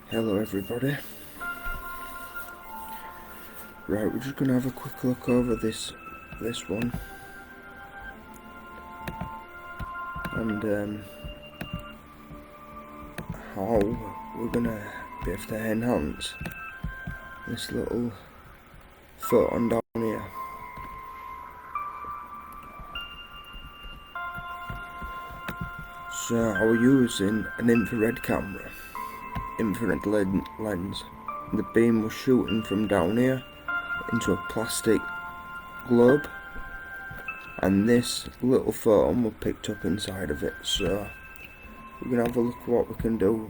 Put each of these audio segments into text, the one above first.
Hello everybody. Right, we're just going to have a quick look over this one and how we're going to be able to enhance this little photon down here. So I was using an infrared camera, infrared lens. The beam was shooting from down here into a plastic globe, and this little photon was picked up inside of it. So we're going to have a look at what we can do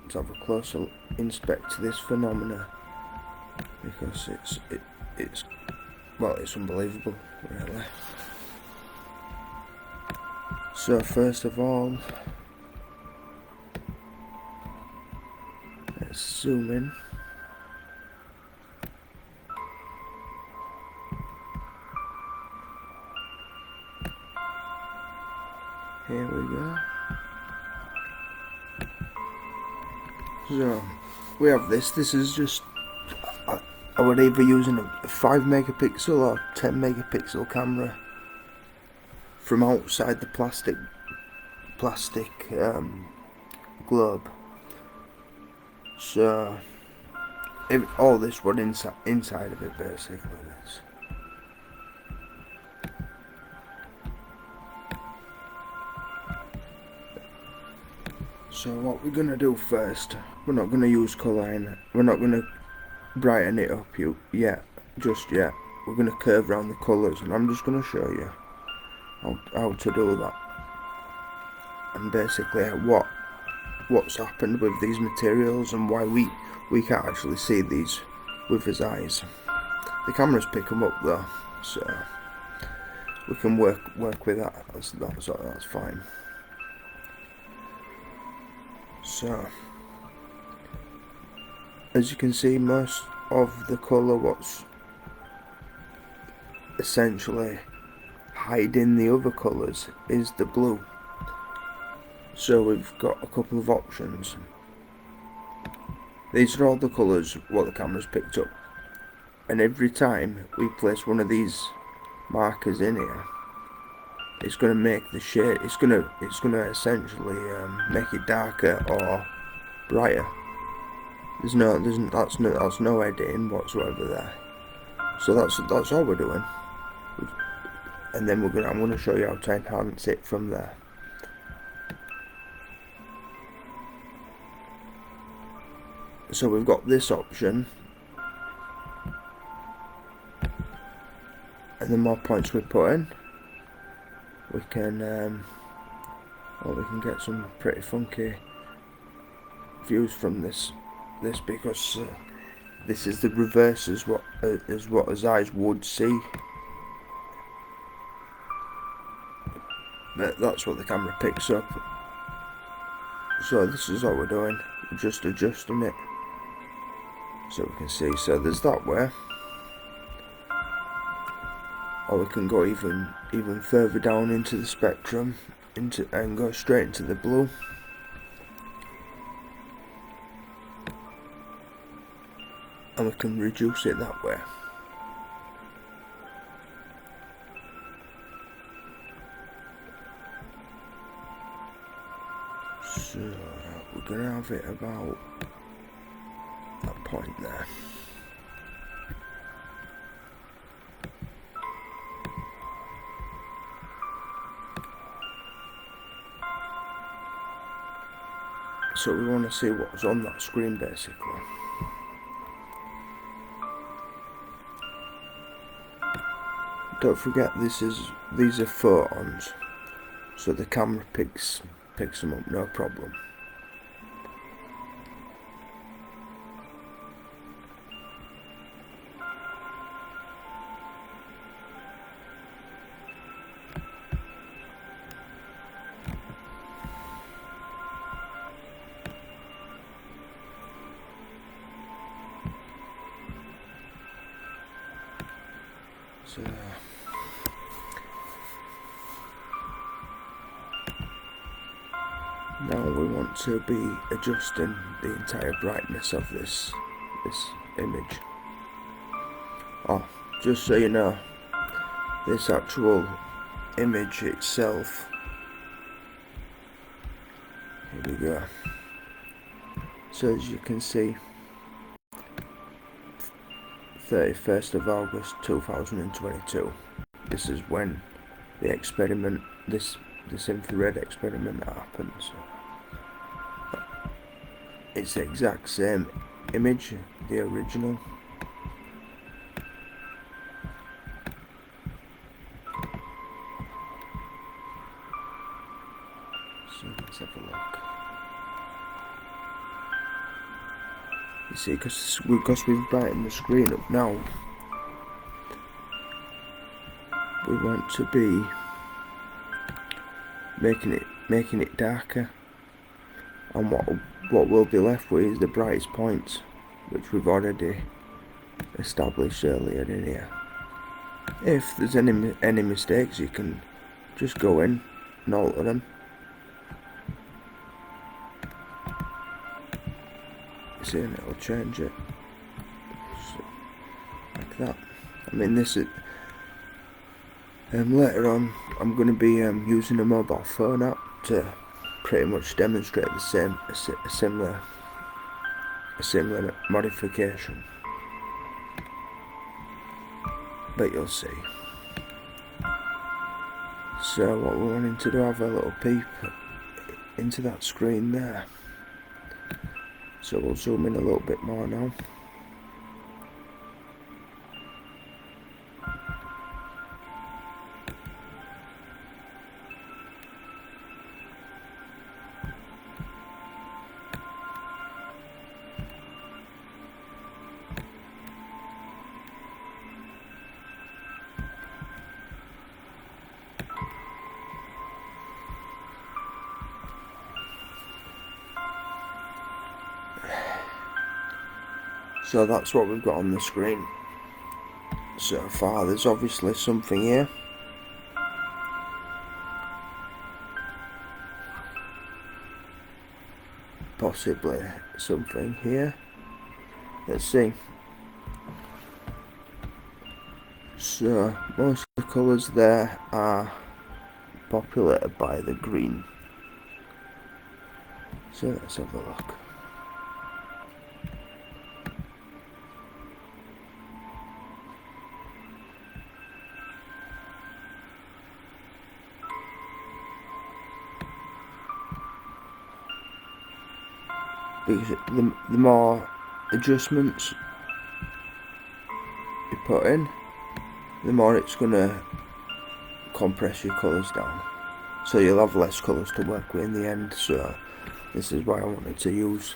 to have a closer inspect to this phenomena, because it's unbelievable, really. So first of all, let's zoom in. Here we go. So we have this. This is just, I would either using a 5 megapixel or 10 megapixel camera from outside the plastic globe. So all this was inside of it, basically. This. So what we're gonna do first, we're not gonna use colour in it. We're not gonna brighten it up just yet. We're gonna curve around the colours, and I'm just gonna show you how to do that, and basically what's happened with these materials and why we can't actually see these with his eyes. The cameras pick them up though, so we can work with that. That's fine. So as you can see, most of the colour what's essentially hiding the other colours is the blue. So we've got a couple of options. These are all the colours what the camera's picked up, and every time we place one of these markers in here, it's going to make the shade. It's going to essentially make it darker or brighter. That's no editing whatsoever there. So that's all we're doing, and then I'm going to show you how to enhance it from there. So we've got this option, and the more points we put in, we can get some pretty funky views from this because this is the reverse as what his eyes would see. But that's what the camera picks up. So this is what we're doing, just adjusting it so we can see. So there's that way, or we can go even further down into the spectrum and go straight into the blue. And we can reduce it that way. So we're gonna have it about that point there. So we want to see what's on that screen, basically. Don't forget, these are photons, so the camera picks them up, no problem. So Now we want to be adjusting the entire brightness of this image. Oh, just so you know, this actual image itself, here we go. So as you can see, 31st of August 2022. This is when the experiment, this infrared experiment happens. It's the exact same image, the original. So let's have a look. You see, because we've brightened the screen up now, we want to be making it darker, and what we'll be left with is the brightest points, which we've already established earlier in here. If there's any mistakes, you can just go in and alter them. See, and it'll change it like that. I mean, this is later on. I'm going to be using a mobile phone app to pretty much demonstrate the same, a similar modification. But you'll see. So what we're wanting to do, have a little peep into that screen there. So we'll zoom in a little bit more now. So that's what we've got on the screen so far. There's obviously something here. Possibly something here. Let's see. So most of the colours there are populated by the green. So let's have a look. Because the more adjustments you put in, the more it's going to compress your colours down. So you'll have less colours to work with in the end. So this is why I wanted to use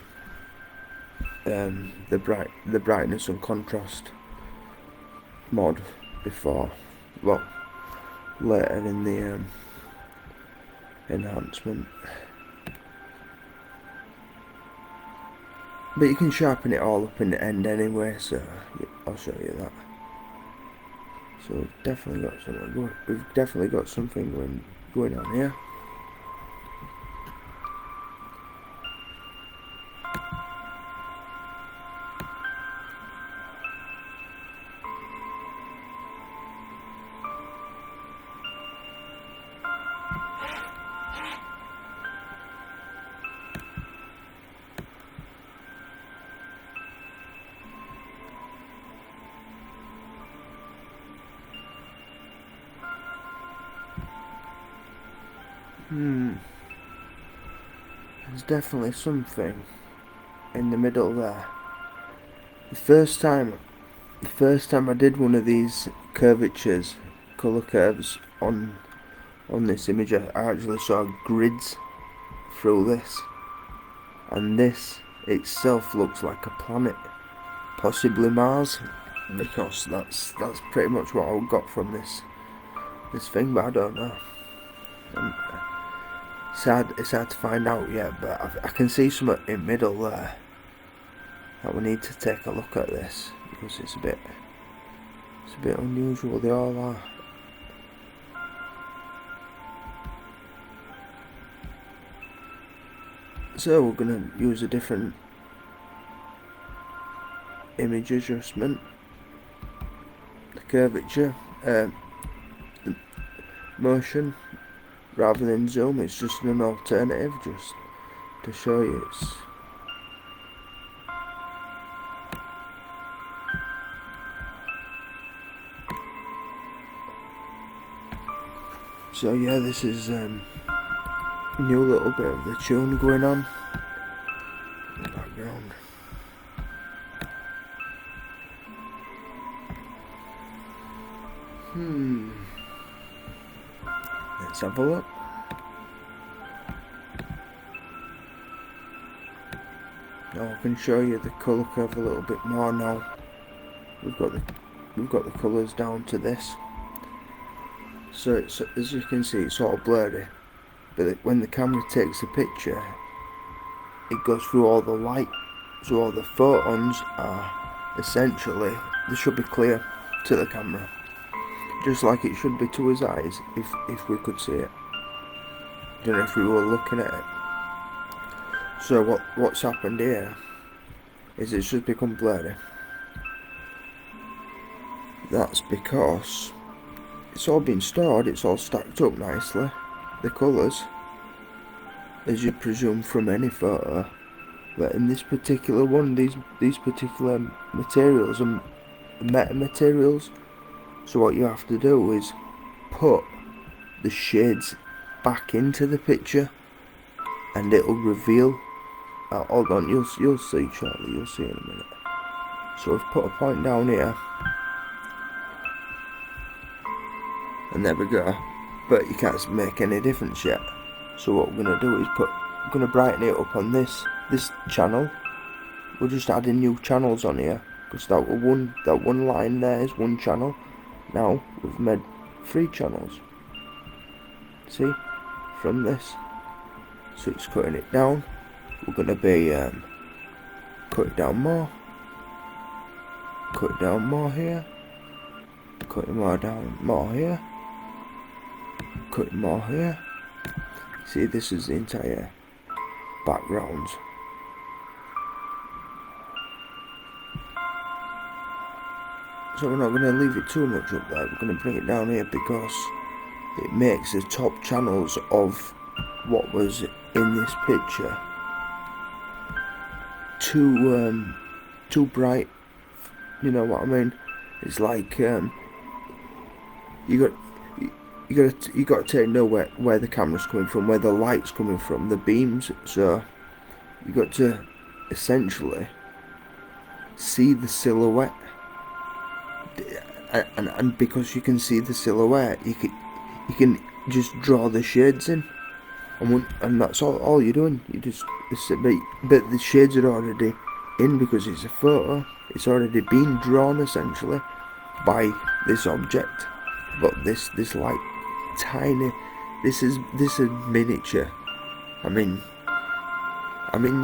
the brightness and contrast mod before, well, later in the enhancement. But you can sharpen it all up in the end anyway, so I'll show you that. So we've definitely got something going on here. There's definitely something in the middle there. The first time I did one of these curvatures, colour curves on this image, I actually saw grids through this, and this itself looks like a planet, possibly Mars, because that's pretty much what I got from this thing, but I don't know. It's hard to find out yet, but I can see something in the middle there that we need to take a look at this, because it's a bit unusual. They all are. So we're going to use a different image adjustment, the curvature, the motion rather than zoom. It's just an alternative, just to show you. So yeah, this is new little bit of the tune going on in the background. Let's have a look. Now I can show you the colour curve a little bit more now. We've got the colours down to this. So it's, as you can see, it's all blurry. But when the camera takes the picture, it goes through all the light. So all the photons are essentially, they should be clear to the camera, just like it should be to his eyes if we could see it. I don't know if we were looking at it. So what's happened here is it's just become blurry. That's because it's all been stored, it's all stacked up nicely, the colours, as you presume from any photo. But in this particular one, these particular materials are metamaterials. So what you have to do is put the shades back into the picture, and it'll reveal. Hold on, you'll see shortly. You'll see in a minute. So we've put a point down here, and there we go. But you can't make any difference yet. So what we're gonna do is we're gonna brighten it up on this channel. We're just adding new channels on here, because that one line there is one channel. Now we've made 3 channels. See, from this. So it's cutting it down. We're gonna be cut it down more. Cut it down more here. Cut it more down more here. Cut it more here. See, this is the entire background. So we're not going to leave it too much up there. We're going to bring it down here because it makes the top channels of what was in this picture too bright. You know what I mean? It's like you got to know where the camera's coming from, where the light's coming from, the beams. So you got to essentially see the silhouette, and because you can see the silhouette, you can just draw the shades in, and that's all you're doing. But the shades are already in because it's a photo. It's already been drawn essentially by this object. But this like tiny, this is miniature. I mean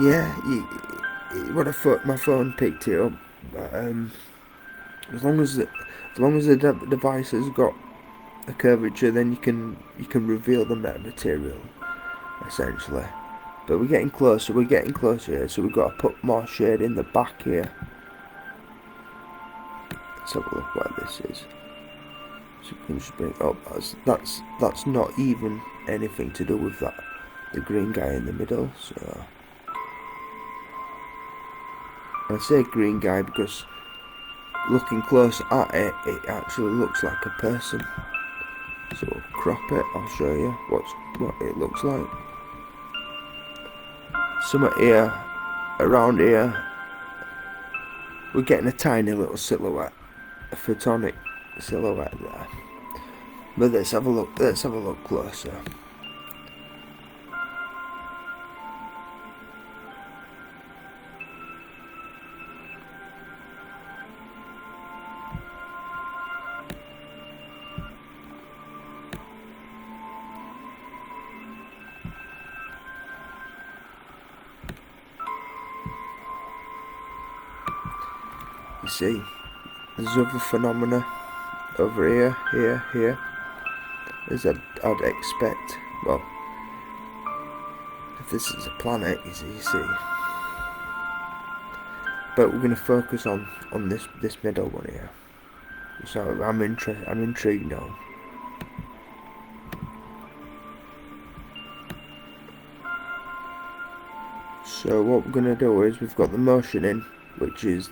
yeah. When my phone picked it up, as long as the device has got a curvature, then you can reveal the metamaterial essentially. But we're getting closer here, so we've got to put more shade in the back here. Let's have a look where this is. So we can just bring it up. That's not even anything to do with that, the green guy in the middle. So I say green guy because looking close at it, it actually looks like a person. So we'll crop it. I'll show you what it looks like. Somewhere here, around here, we're getting a tiny little silhouette, a photonic silhouette there. But let's have a look closer. You see, there's other phenomena over here, as I'd expect. Well, this is a planet, you see. But we're going to focus on this middle one here. So I'm intrigued now. So what we're going to do is, we've got the motion in, which is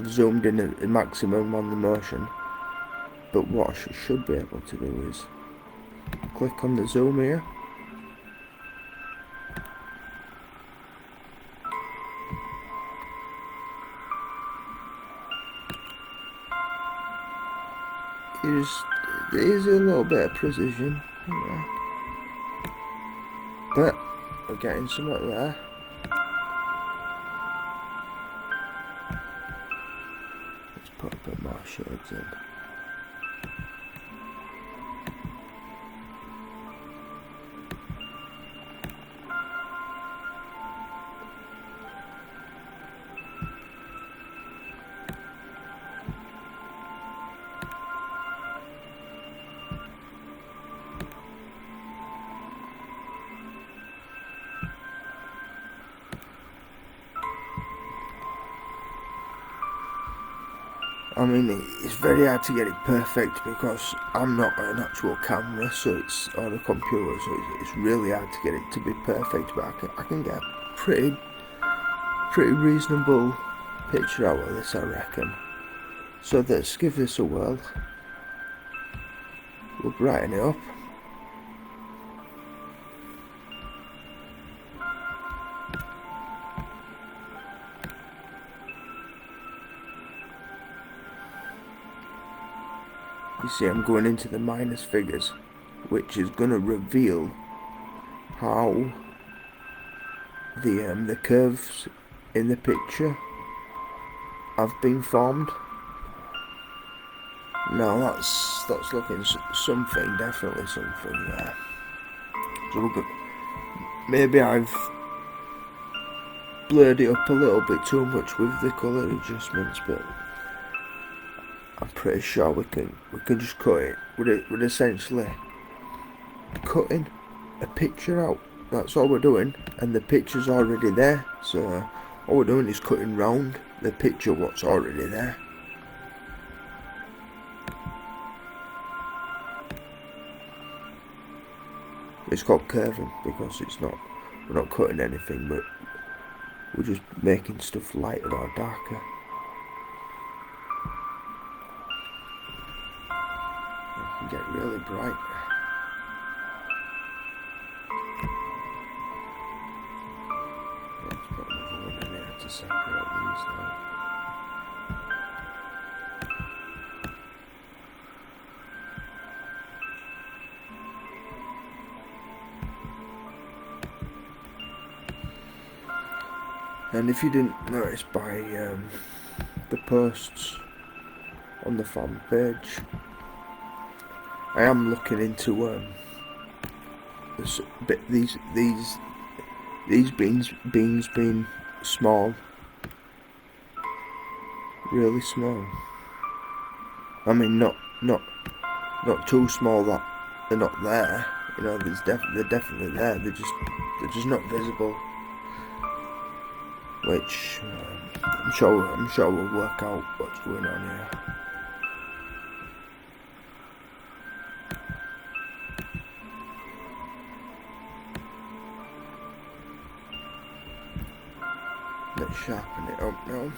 zoomed in at the maximum on the motion. But what I should be able to do is click on the zoom here. There is a little bit of precision, yeah. But we're getting something there. Let's put a bit more shades in. I mean, it's very hard to get it perfect because I'm not an actual camera, so it's on a computer, so it's really hard to get it to be perfect. But I can get a pretty reasonable picture out of this, I reckon. So let's give this a whirl. We'll brighten it up. You see, I'm going into the minus figures, which is going to reveal how the curves in the picture have been formed. Now that's looking something, definitely something there. So we're good. Maybe I've blurred it up a little bit too much with the colour adjustments, but I'm pretty sure we can just cut it. We're essentially cutting a picture out. That's all we're doing, and the picture's already there. So all we're doing is cutting round the picture what's already there. It's called curving because we're not cutting anything, but we're just making stuff lighter or darker. It can get really bright. Let's put another one in here to separate these now. And if you didn't notice by the posts on the fan page, I am looking into these beans being small, really small. I mean, not too small that they're not there. You know, they're definitely there. They're just not visible. Which I'm sure we'll work out what's going on here. Let's sharpen it up now.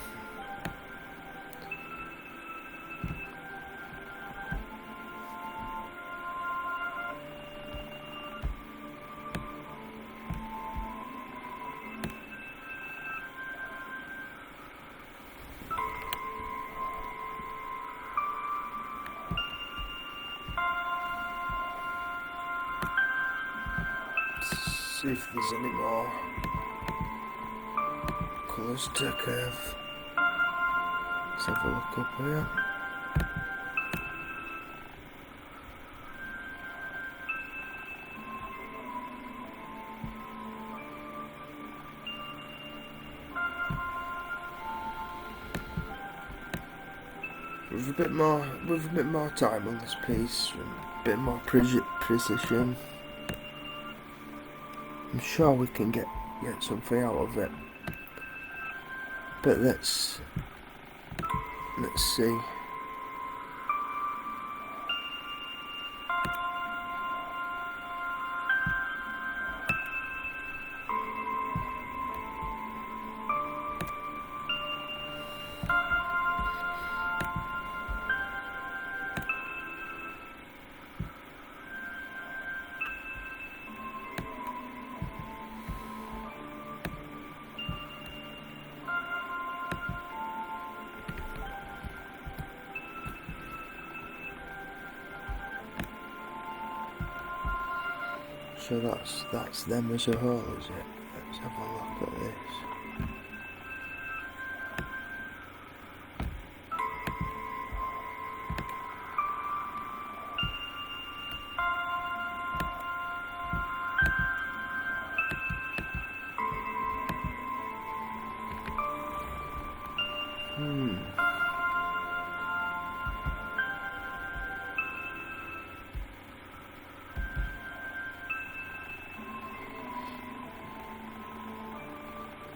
See if there's any more colours to curve. Let's have a look up here. With a bit more time on this piece, and a bit more precision. I'm sure we can get something out of it. But let's see. So that's them as a whole, is it? Let's have a look at this.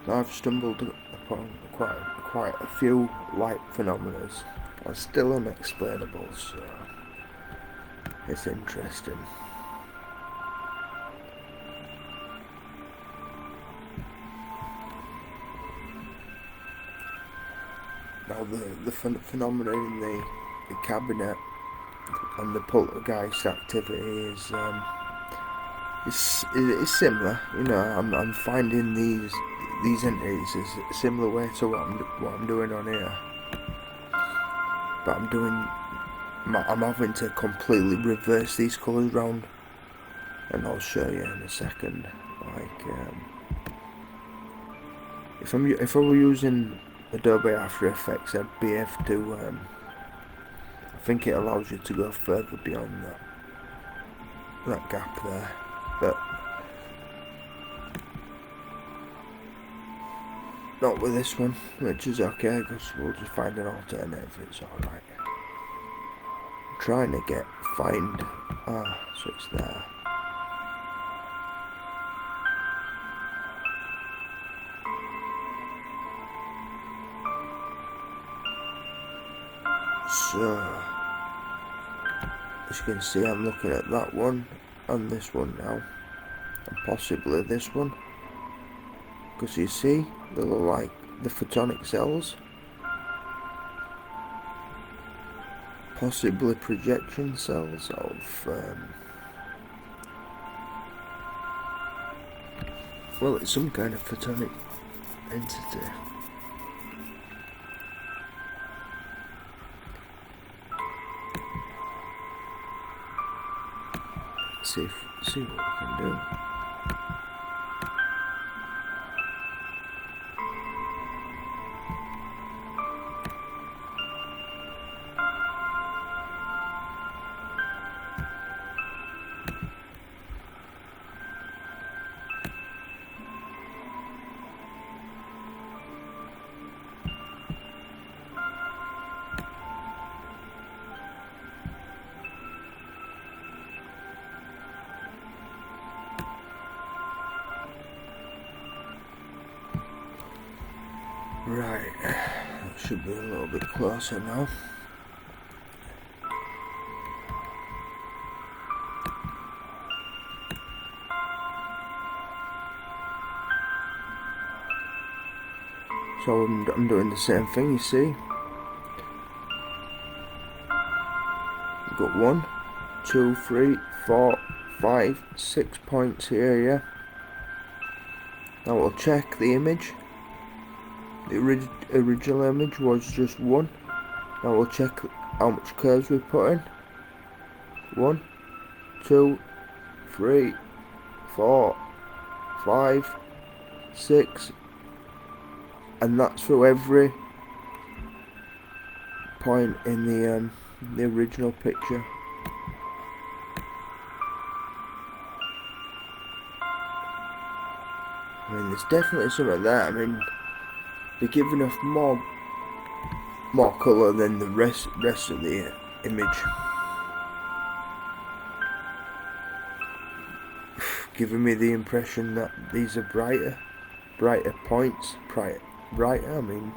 I've stumbled upon quite a few light phenomena are still unexplainable, so it's interesting. Now the phenomena in the cabinet and the poltergeist activity is similar. You know, I'm finding these entities is a similar way to what I'm doing on here, but I'm having to completely reverse these colours round, and I'll show you in a second. Like if I were using Adobe After Effects, I'd be able to. I think it allows you to go further beyond that gap there, but not with this one, which is okay, because we'll just find an alternative. It's alright. I'm trying to find. So it's there. So, as you can see, I'm looking at that one and this one now, and possibly this one, because you see, they look like the photonic cells, possibly projection cells of, well, it's some kind of photonic entity. See what we can do. Right, that should be a little bit closer now. So I'm doing the same thing, you see. We've got 1, 2, 3, 4, 5, 6 points here, yeah. Now we'll check the image. The original image was just 1. Now we'll check how much curves we put in. 1, 2, 3, 4, 5, 6, and that's for every point in the original picture. I mean, there's definitely something there. I mean, they're giving off more colour than the rest of the image. giving me the impression that these are brighter points, brighter, I mean.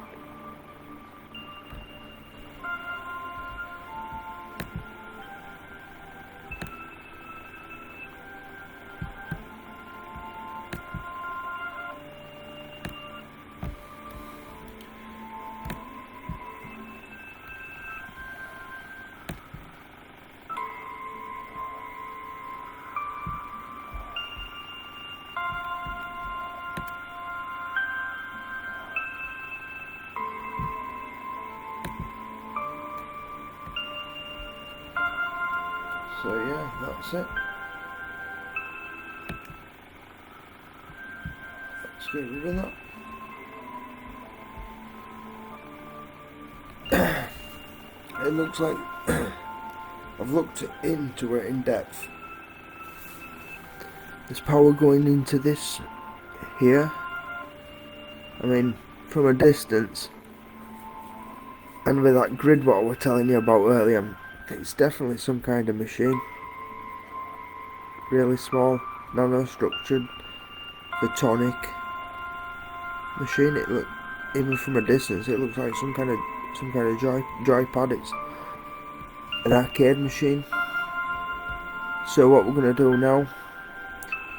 So yeah, that's it. Let's get rid of that. It looks like I've looked into it in depth. There's power going into this here. I mean, from a distance, and with that grid what I was telling you about earlier, it's definitely some kind of machine. Really small, nano-structured, photonic machine. It look, even from a distance, it looks like some kind of joypad. It's an arcade machine. So what we're gonna do now,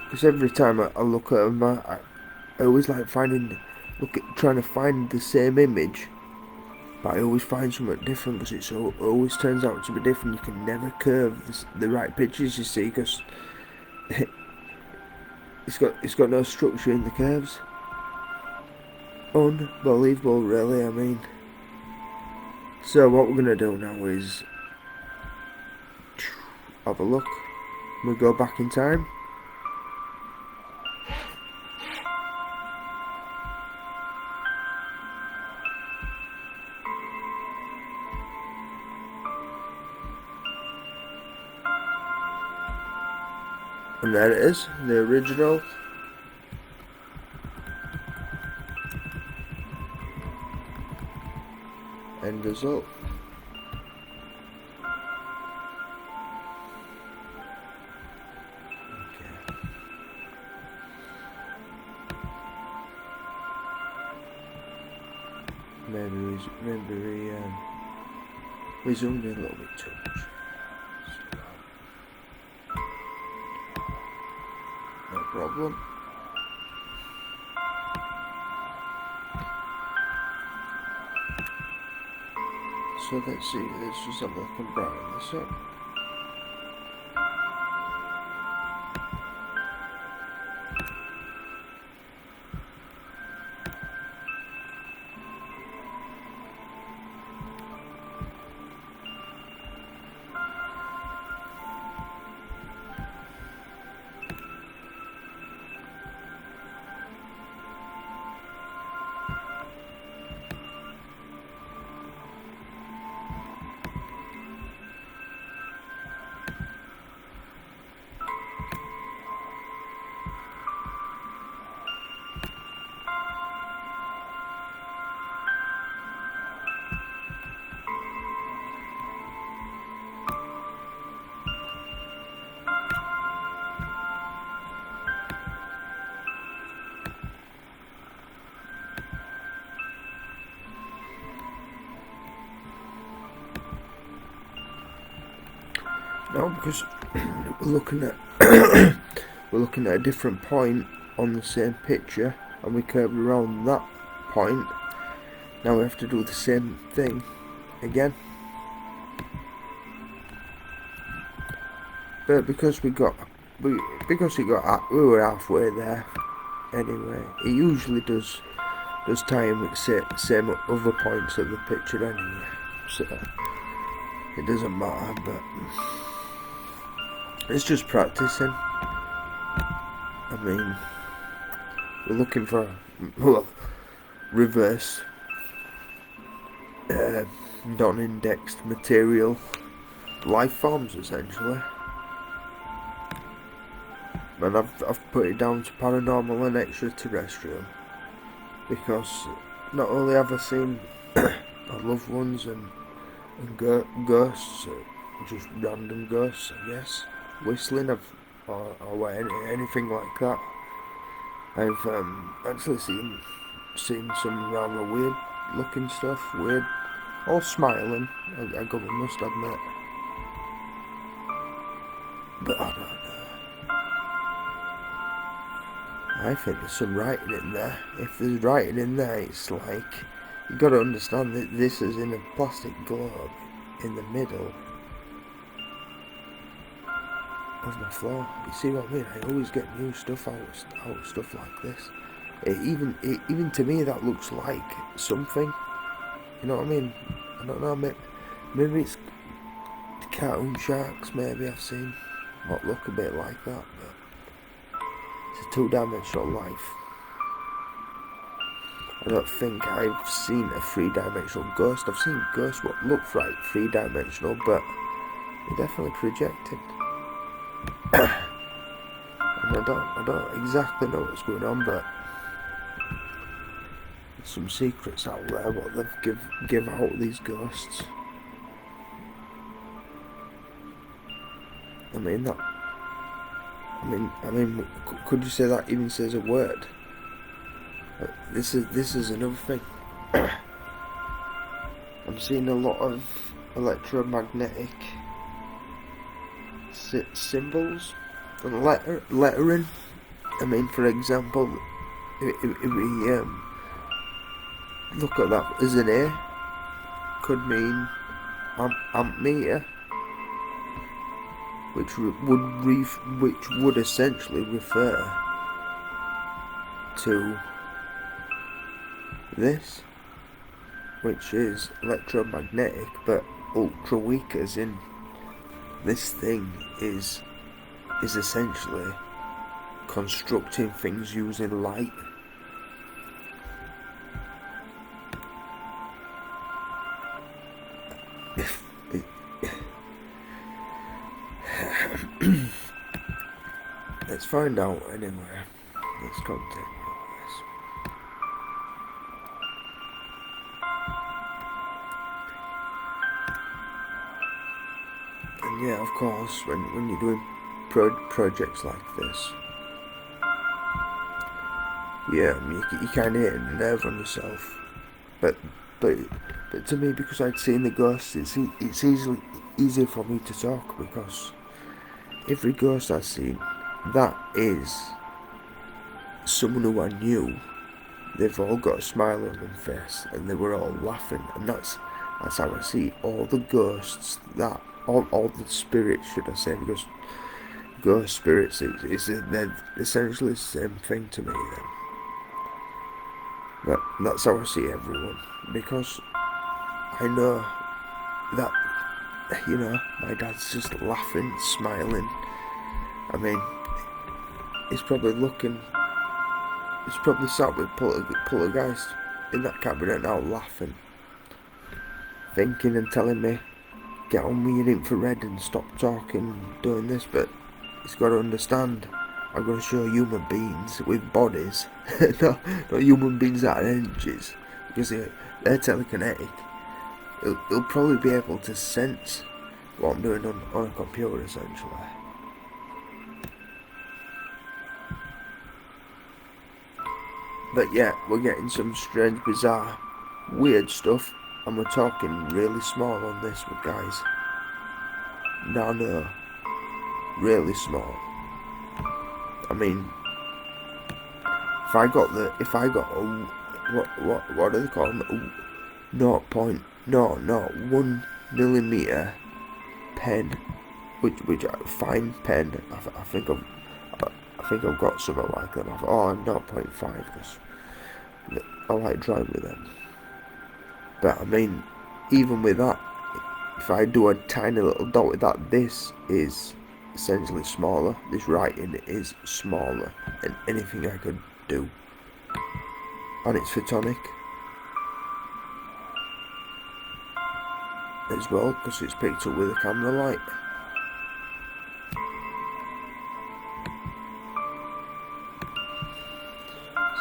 because every time I look at them, I always like trying to find the same image. But I always find something different because it always turns out to be different. You can never curve the right pictures, you see, because it's got no structure in the curves. Unbelievable, really. I mean, so what we're gonna do now is have a look. We go back in time. And there it is, the original. End result. Okay. Maybe we zoomed in a little bit too much. No problem. So let's see, let's just have a look and brighten this up. No, because we're looking at a different point on the same picture, and we curve around that point. Now we have to do the same thing again. But because we were halfway there anyway. It usually does time with same other points of the picture anyway, so it doesn't matter. But it's just practicing. I mean, we're looking for reverse non-indexed material life forms essentially. And I've put it down to paranormal and extraterrestrial because not only have I seen my loved ones and ghosts, just random ghosts, I guess, whistling. I've or anything like that. I've actually seen some rather weird looking stuff, all smiling, I must admit. But I don't know. I think there's some writing in there. If there's writing in there, it's like, you got to understand that this is in a plastic globe in the middle of my floor. You see what I mean? I always get new stuff out of stuff like this. Even to me, that looks like something. You know what I mean? I don't know. Maybe it's the cartoon sharks. Maybe I've seen what look a bit like that. But it's a two-dimensional life. I don't think I've seen a three-dimensional ghost. I've seen ghosts what look like three-dimensional, but they're definitely projected. And I don't exactly know what's going on, but there's some secrets out there what they've give out these ghosts. I mean, could you say that even says a word? This is another thing. I'm seeing a lot of electromagnetic symbols and lettering. I mean, for example, if we look at that as an A, could mean amp meter, which would essentially refer to this, which is electromagnetic but ultra weak, as in this thing is essentially constructing things using light. Let's find out anyway. Let's contact this. And yeah, of course, when you're doing projects like this, yeah, you kind of hit a nerve on yourself. But to me, because I'd seen the ghosts, it's easier for me to talk, because every ghost I've seen, that is someone who I knew. They've all got a smile on their face, and they were all laughing, and that's how I see all the ghosts. That all the spirits, should I say? Because ghost spirits, they're essentially the same thing to me. Then, but that's how I see everyone, because I know that, my dad's just laughing, smiling. I mean, he's probably sat with guys in that cabinet now laughing, thinking and telling me, get on with your infrared and stop talking and doing this, but he's got to understand, I'm going to show human beings with bodies, not human beings that are energies, because they're telekinetic. He'll probably be able to sense what I'm doing on a computer, essentially. But yeah, we're getting some strange, bizarre, weird stuff, and we're talking really small on this with guys. No, really small. I mean, if I got what do they call them? 0.001 millimeter pen, which fine pen. I think I've got something like them. I'm 0.5 because I like drawing with them. But I mean, even with that, if I do a tiny little dot with that, this is essentially smaller. This writing is smaller than anything I could do. And it's photonic as well, because it's picked up with a camera light.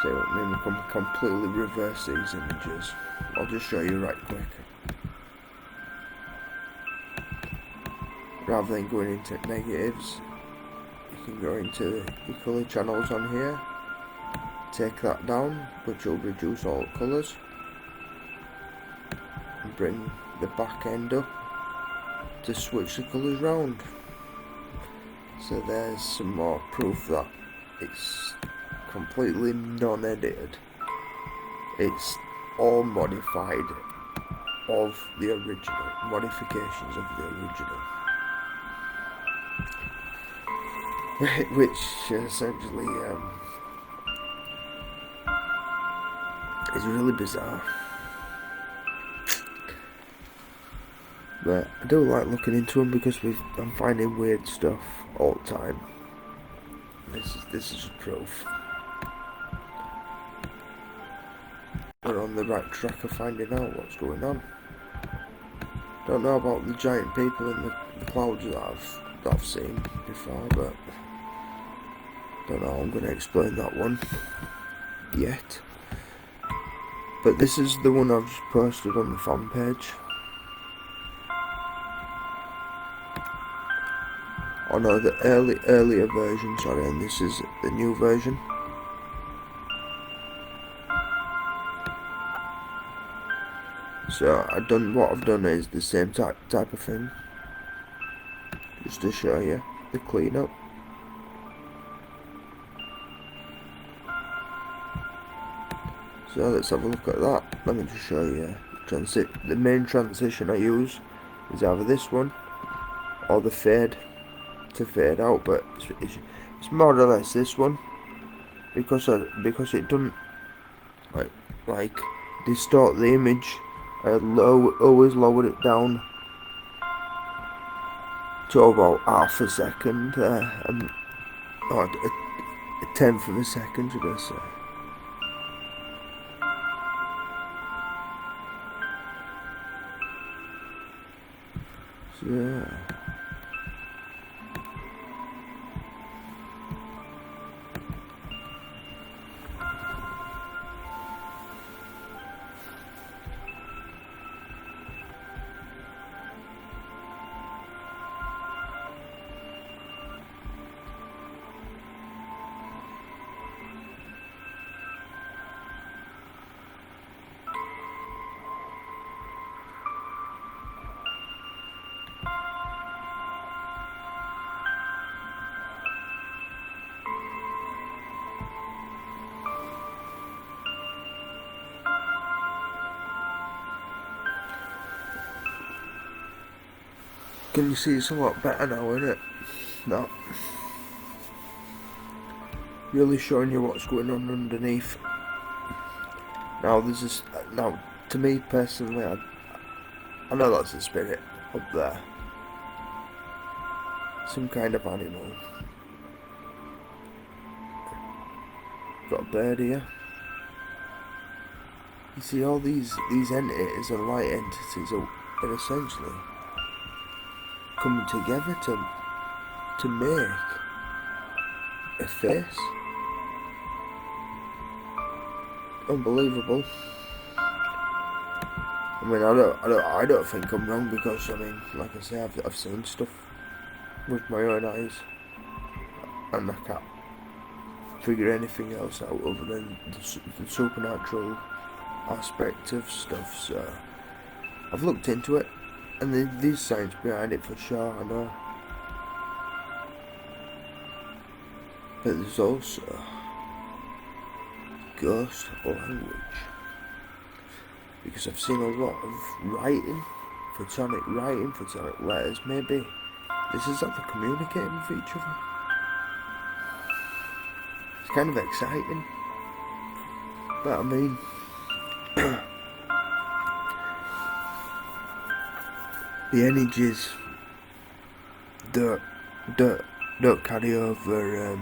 So let me completely reverse these images. I'll just show you right quick, rather than going into negatives. You can go into the colour channels on here, take that down, which will reduce all colours, and bring the back end up to switch the colours round. So there's some more proof that it's completely non-edited. It's all modified of the original, modifications of the original. Which essentially is really bizarre. But I do like looking into them because I'm finding weird stuff all the time. This is proof. We're on the right track of finding out what's going on. Don't know about the giant people in the clouds that I've seen before, but don't know how I'm going to explain that one yet. But this is the one I've just posted on the fan page. Oh no, the earlier version, sorry, and this is the new version. So what I've done is the same type of thing, just to show you the cleanup. So let's have a look at that. Let me just show you the main transition I use is either this one or the fade to fade out, but it's more or less this one because it doesn't like distort the image. I always lowered it down to about half a second, or a tenth of a second, should I say. So yeah. Can you see it's a lot better now, isn't it? That really showing you what's going on underneath. Now now to me personally, I know that's a spirit up there, some kind of animal. Got a bird here. You see all these entities and light entities are essentially coming together to make a face. Unbelievable. I mean, I don't think I'm wrong because, I mean, like I say, I've seen stuff with my own eyes, and I can't figure anything else out other than the supernatural aspect of stuff. So I've looked into it, and there's science behind it for sure, I know. But there's also ghost language, because I've seen a lot of writing, photonic letters. Maybe this is like they're communicating with each other. It's kind of exciting, but I mean, the energies don't carry over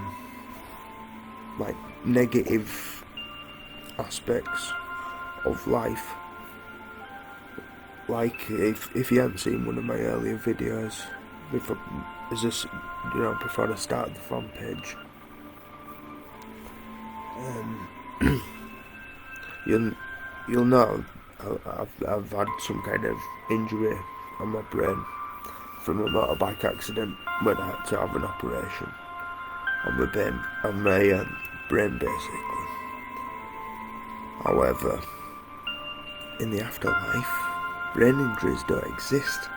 like negative aspects of life. Like if you haven't seen one of my earlier videos before I started the fan page, you'll know I've had some kind of injury on my brain from a motorbike accident when I had to have an operation. on my brain basically. However, in the afterlife, brain injuries don't exist.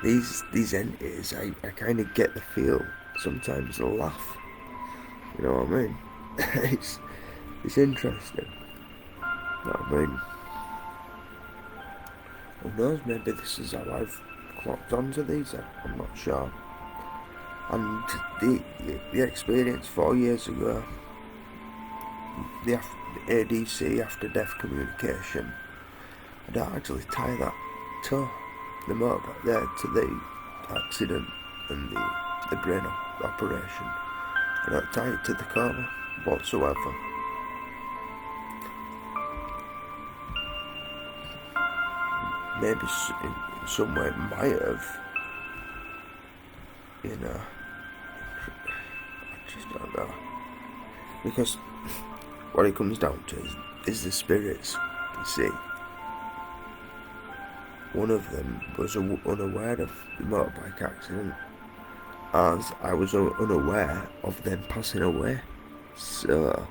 These entities, I kind of get the feel. Sometimes they'll laugh. You know what I mean? it's interesting. You know what I mean? Who knows? Maybe this is how I've clocked onto these. I'm not sure. And the experience 4 years ago, the ADC, after death communication, I don't actually tie that to the motorbike there to the accident and the brain operation. I don't tie it to the coma whatsoever. Maybe in some way it might have, you know. I just don't know. Because what it comes down to is the spirits, you see. One of them was unaware of the motorbike accident, as I was unaware of them passing away. So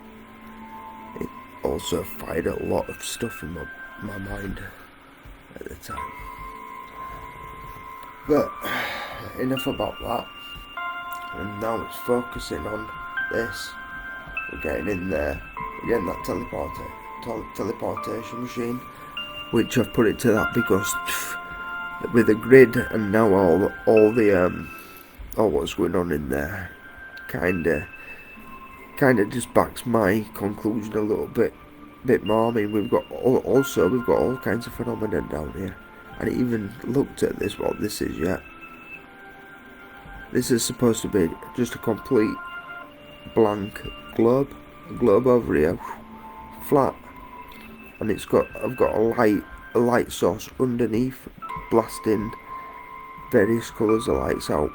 it also fired a lot of stuff in my mind at the time. But enough about that. And now it's focusing on this. We're getting in there. We're getting that teleportation machine, which I've put it to that because with the grid and now all what's going on in there kinda just backs my conclusion a little bit more. I mean, we've got all kinds of phenomena down here. I didn't even looked at what this is yet. This is supposed to be just a complete blank globe over here, flat, and I've got a light source underneath, blasting various colours of lights out: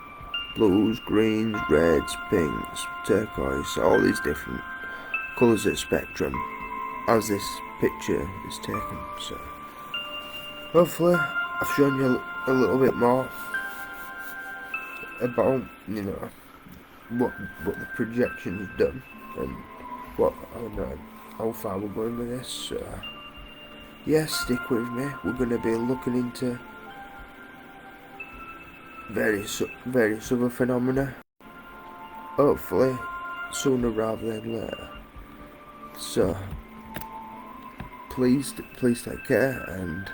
blues, greens, reds, pinks, turquoise, all these different colours of spectrum as this picture is taken. So hopefully I've shown you a little bit more about, you know, what the projection's done and how far we're going with this. So yeah, stick with me. We're going to be looking into various other phenomena, hopefully sooner rather than later. So please take care and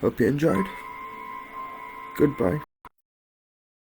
hope you enjoyed. Goodbye.